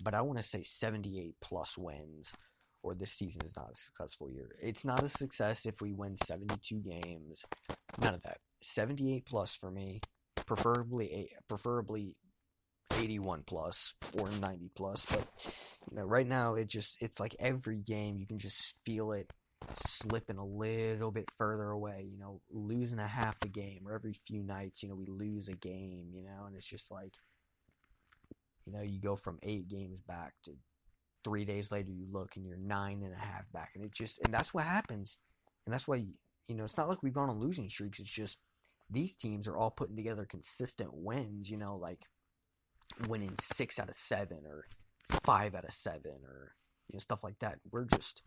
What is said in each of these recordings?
but I want to say 78 plus wins, or this season is not a successful year. It's not a success if we win 72 games. None of that. 78 plus for me, preferably 81 plus or 90 plus. But right now it's like every game you can just feel it slipping a little bit further away. Losing a half a game, or every few nights, we lose a game. And it's just like, you go from 8 games back to 3 days later you look and you're 9.5 back, and that's what happens. And that's why it's not like we've gone on losing streaks. It's just these teams are all putting together consistent wins, like winning 6 out of 7 or 5 out of 7 or stuff like that. We're just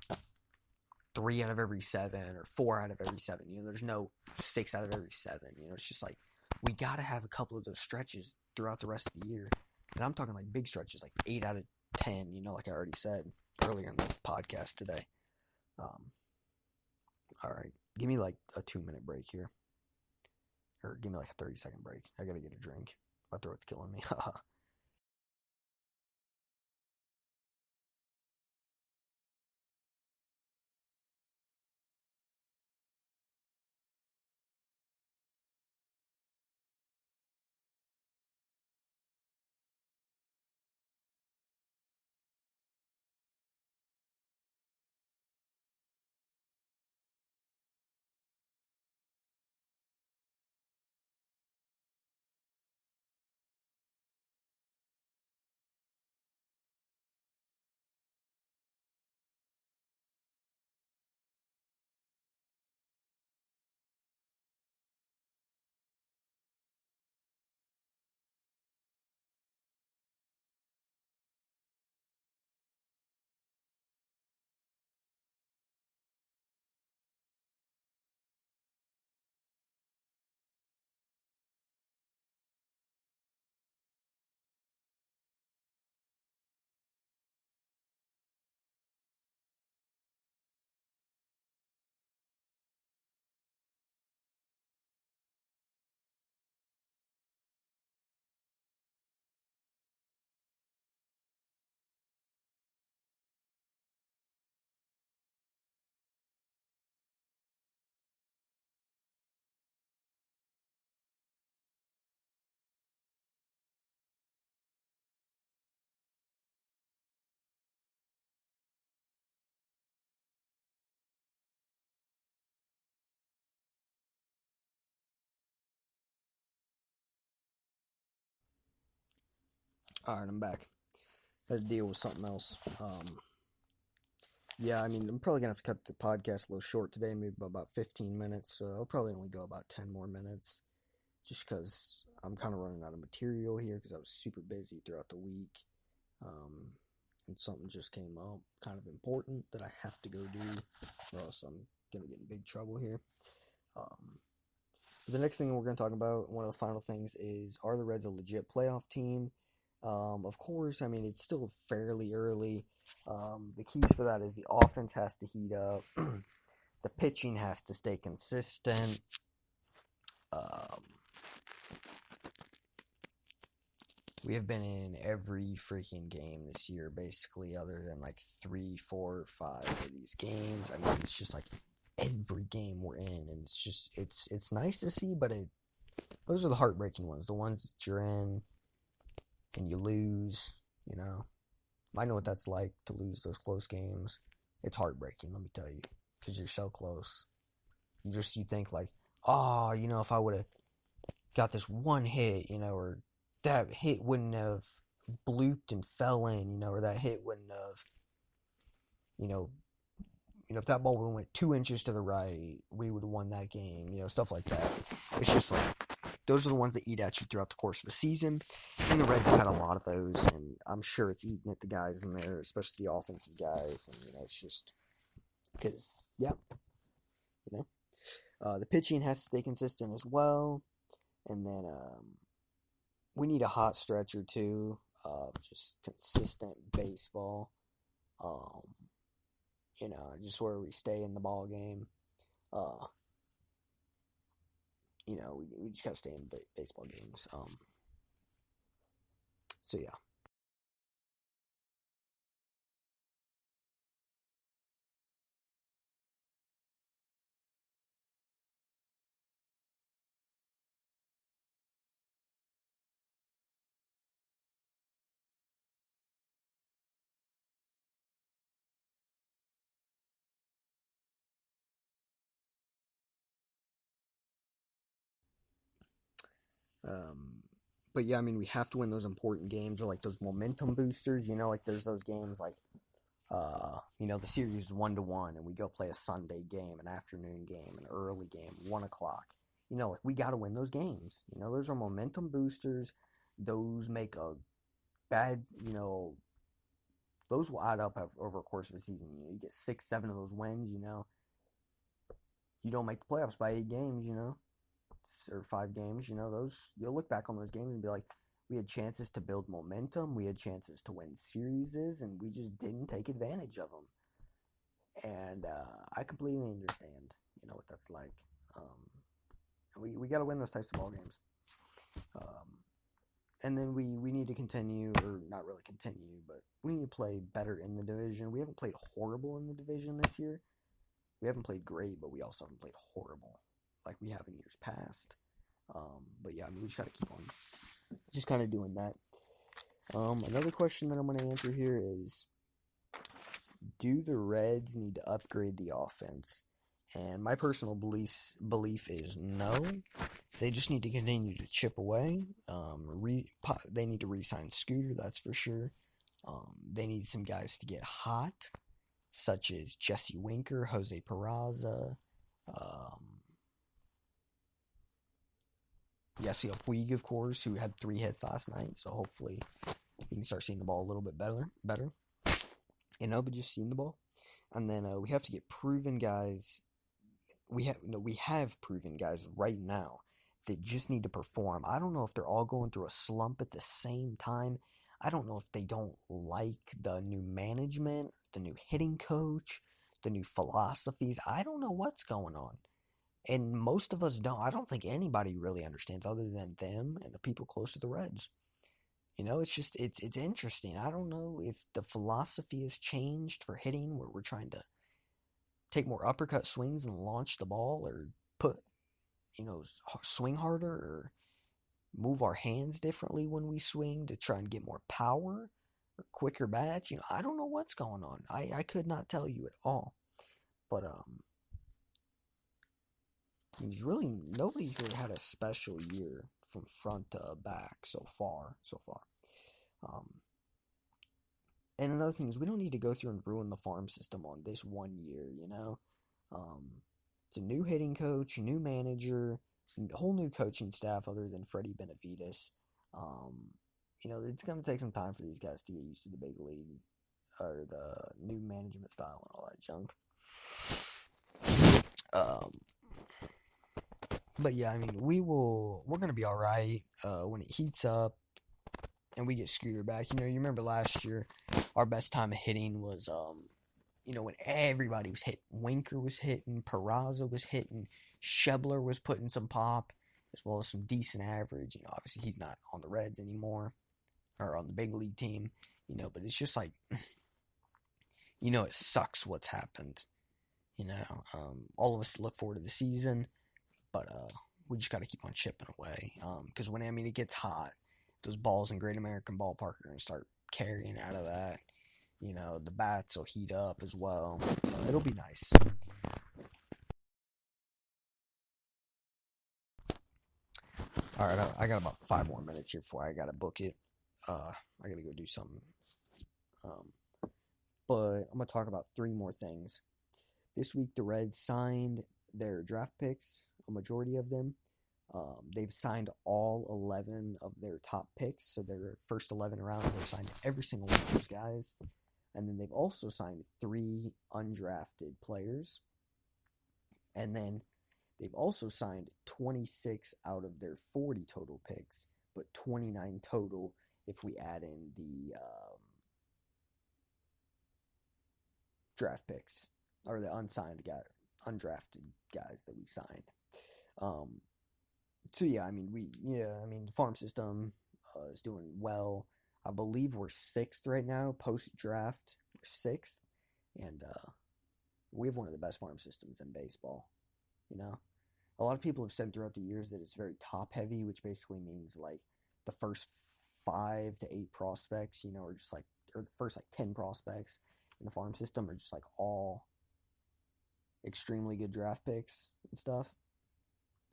3 out of every 7 or 4 out of every 7. There's no 6 out of every 7. It's just like we got to have a couple of those stretches throughout the rest of the year. And I'm talking like big stretches, like 8 out of 10, like I already said earlier in the podcast today. All right. Give me like a 2-minute break here. Or give me like a 30-second break. I got to get a drink. My throat's killing me. All right, I'm back. Had to deal with something else. Yeah, I mean, I'm probably going to have to cut the podcast a little short today, maybe about 15 minutes. So I'll probably only go about 10 more minutes, just because I'm kind of running out of material here because I was super busy throughout the week. And something just came up, kind of important, that I have to go do, or else I'm going to get in big trouble here. The next thing we're going to talk about, one of the final things, is, are the Reds a legit playoff team? Of course, I mean, it's still fairly early. The keys for that is the offense has to heat up. The pitching has to stay consistent. We have been in every freaking game this year, basically, other than like 3, 4, 5 of these games. I mean, it's just like every game we're in, and it's nice to see, but those are the heartbreaking ones, the ones that you're in and you lose. I know what that's like, to lose those close games. It's heartbreaking, let me tell you, because you're so close. You think like, oh, if I would have got this one hit, or that hit wouldn't have blooped and fell in, or that hit wouldn't have, if that ball would have went 2 inches to the right, we would have won that game, stuff like that. It's just like, those are the ones that eat at you throughout the course of the season, and the Reds have had a lot of those, and I'm sure it's eating at the guys in there, especially the offensive guys, and, it's just, because, yeah, the pitching has to stay consistent as well, and then, we need a hot stretch or two of just consistent baseball, just where we stay in the ball game. We just gotta stay in baseball games. So yeah. Um, but yeah, I mean, we have to win those important games or like those momentum boosters. Like there's those games like the series is 1-1, and we go play a Sunday game, an afternoon game, an early game, 1 o'clock. Like we got to win those games. Those are momentum boosters. Those make a bad, those will add up over the course of the season. You get 6, 7 of those wins. You don't make the playoffs by 8 games. Or 5 games. Those you'll look back on those games and be like, we had chances to build momentum. We had chances to win series, and we just didn't take advantage of them. And I completely understand, what that's like. And we got to win those types of ball games. And then we need to continue, or not really continue, but we need to play better in the division. We haven't played horrible in the division this year. We haven't played great, but we also haven't played horrible like we have in years past. But yeah, I mean, we just got to keep on just kind of doing that. Another question that I'm going to answer here is, do the Reds need to upgrade the offense? And my personal belief is no. They just need to continue to chip away. They need to re-sign Scooter, that's for sure. They need some guys to get hot, such as Jesse Winker, Jose Peraza, Yasiel Puig, of course, who had 3 hits last night. So hopefully he can start seeing the ball a little bit better. But just seeing the ball. And then we have to get proven guys. We have proven guys right now that just need to perform. I don't know if they're all going through a slump at the same time. I don't know if they don't like the new management, the new hitting coach, the new philosophies. I don't know what's going on. And most of us don't. I don't think anybody really understands other than them and the people close to the Reds. It's interesting. I don't know if the philosophy has changed for hitting, where we're trying to take more uppercut swings and launch the ball, or put, swing harder, or move our hands differently when we swing to try and get more power or quicker bats. I don't know what's going on. I could not tell you at all. But nobody's really had a special year from front to back so far. And another thing is, we don't need to go through and ruin the farm system on this 1 year, It's a new hitting coach, new manager, a whole new coaching staff other than Freddie Benavides. It's going to take some time for these guys to get used to the big league, or the new management style and all that junk. But yeah, I mean, we're going to be all right when it heats up and we get Scooter back. You remember last year, our best time of hitting was, when everybody was hitting. Winker was hitting, Peraza was hitting, Schebler was putting some pop, as well as some decent average. Obviously he's not on the Reds anymore, or on the big league team, but it's just like, it sucks what's happened. All of us look forward to the season, but we just got to keep on chipping away. Because when it gets hot, those balls in Great American Ballpark are going to start carrying out of that. The bats will heat up as well. It'll be nice. All right, I got about 5 more minutes here before I got to book it. I got to go do something. But I'm going to talk about 3 more things. This week, the Reds signed their draft picks, a majority of them. They've signed all 11 of their top picks, so their first 11 rounds, they've signed every single one of those guys. And then they've also signed 3 undrafted players. And then they've also signed 26 out of their 40 total picks, but 29 total if we add in the draft picks, or the undrafted guys that we signed. So yeah, the farm system is doing well. I believe we're 6th right now, post-draft. We're 6th, and we have one of the best farm systems in baseball, A lot of people have said throughout the years that it's very top-heavy, which basically means, like, the first 5 to 8 prospects, or the first, 10 prospects in the farm system are just, all extremely good draft picks and stuff.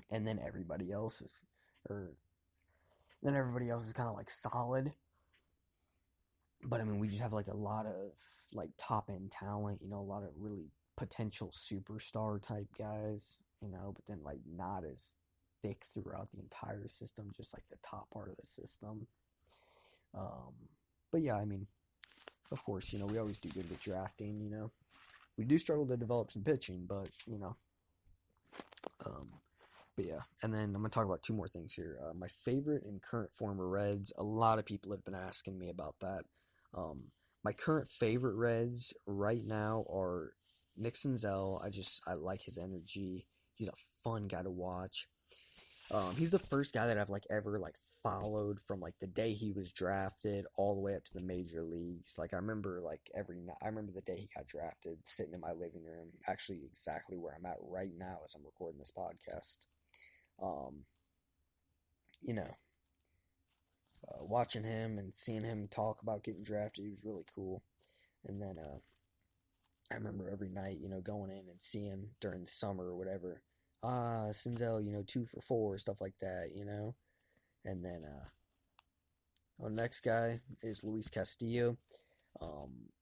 And then everybody else Then everybody else is kind of like solid. But I mean, we just have like a lot of like top end talent, a lot of really potential superstar type guys, but then like not as thick throughout the entire system, just like the top part of the system. Um, but yeah, I mean, of course, we always do good with drafting. We do struggle to develop some pitching, um, but yeah. And then I'm going to talk about two more things here. My favorite and current former Reds, a lot of people have been asking me about that. Um, my current favorite Reds right now are Nick Senzel. I like his energy. He's a fun guy to watch. He's the first guy that I've like ever like followed from like the day he was drafted all the way up to the major leagues. Like I remember like every night. I remember the day he got drafted, sitting in my living room, actually exactly where I'm at right now as I'm recording this podcast. Um, you know, Watching him and seeing him talk about getting drafted, he was really cool. And then I remember every night, going in and seeing during the summer or whatever, Senzel, 2 for 4, stuff like that. And then our next guy is Luis Castillo.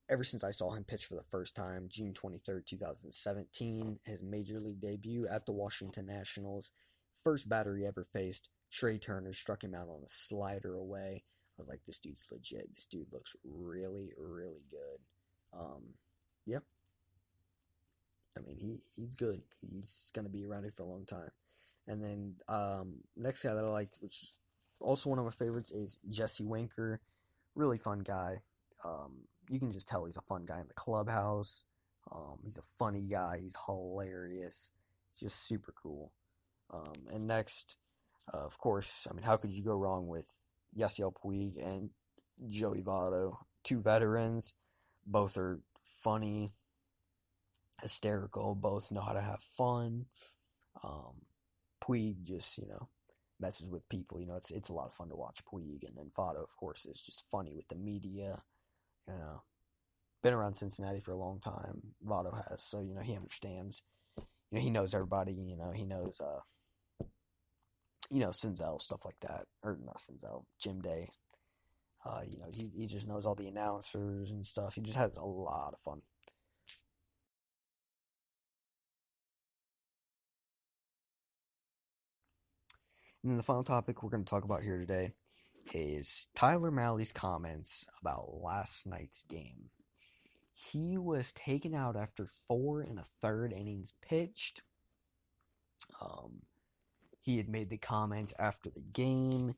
Ever since I saw him pitch for the first time, June 23rd, 2017, his major league debut at the Washington Nationals, first batter he ever faced, Trey Turner struck him out on a slider away. I was like, this dude's legit. This dude looks really, really good. Yep. I mean, he's good. He's going to be around here for a long time. And then next guy that I like, which is also one of my favorites, is Jesse Winker. Really fun guy. You can just tell he's a fun guy in the clubhouse. He's a funny guy. He's hilarious. He's just super cool. And next, of course, I mean, how could you go wrong with Yasiel Puig and Joey Votto? 2 veterans. Both are funny, hysterical. Both know how to have fun. Puig just, messes with people. It's a lot of fun to watch Puig. And then Votto, of course, is just funny with the media. Been around Cincinnati for a long time. Votto has, so he understands. He knows everybody. He knows Senzel, stuff like that, or not Senzel, Jim Day. He just knows all the announcers and stuff. He just has a lot of fun. And then the final topic we're going to talk about here today is Tyler Mahle's comments about last night's game. He was taken out after 4 1/3 innings pitched. He had made the comments after the game.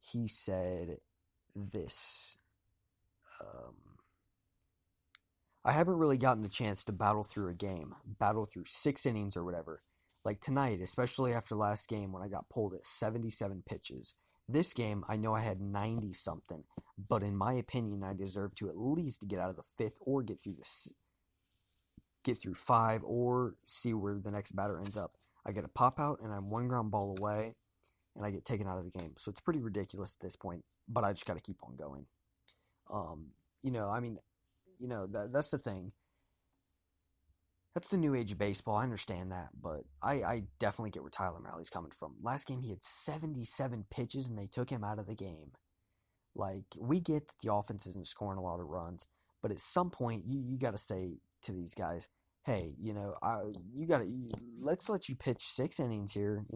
He said this. I haven't really gotten the chance to battle through a game, battle through 6 innings or whatever. Like tonight, especially after last game when I got pulled at 77 pitches. This game, I know I had 90-something, but in my opinion, I deserve to at least get out of the 5th or get through 5 or see where the next batter ends up. I get a pop out and I'm 1 ground ball away and I get taken out of the game. So it's pretty ridiculous at this point, but I just got to keep on going. That's the thing. That's the new age of baseball. I understand that, but I definitely get where Tyler Mahle's coming from. Last game, he had 77 pitches, and they took him out of the game. Like, we get that the offense isn't scoring a lot of runs, but at some point, you got to say to these guys, hey, let's let you pitch 6 innings here,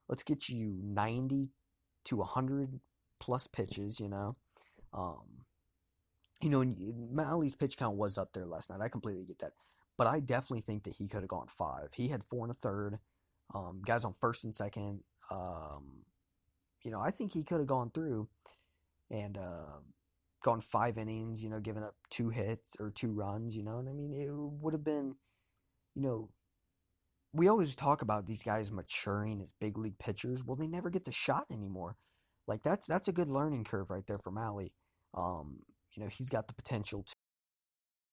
Let's get you 90 to 100 plus pitches, Mahle's pitch count was up there last night. I completely get that. But I definitely think that he could have gone 5. He had 4 1/3. Guys on first and second. I think he could have gone through and gone 5 innings, giving up 2 hits or 2 runs, and I mean, it would have been, we always talk about these guys maturing as big league pitchers. Well, they never get the shot anymore. Like, that's a good learning curve right there for Mahle. He's got the potential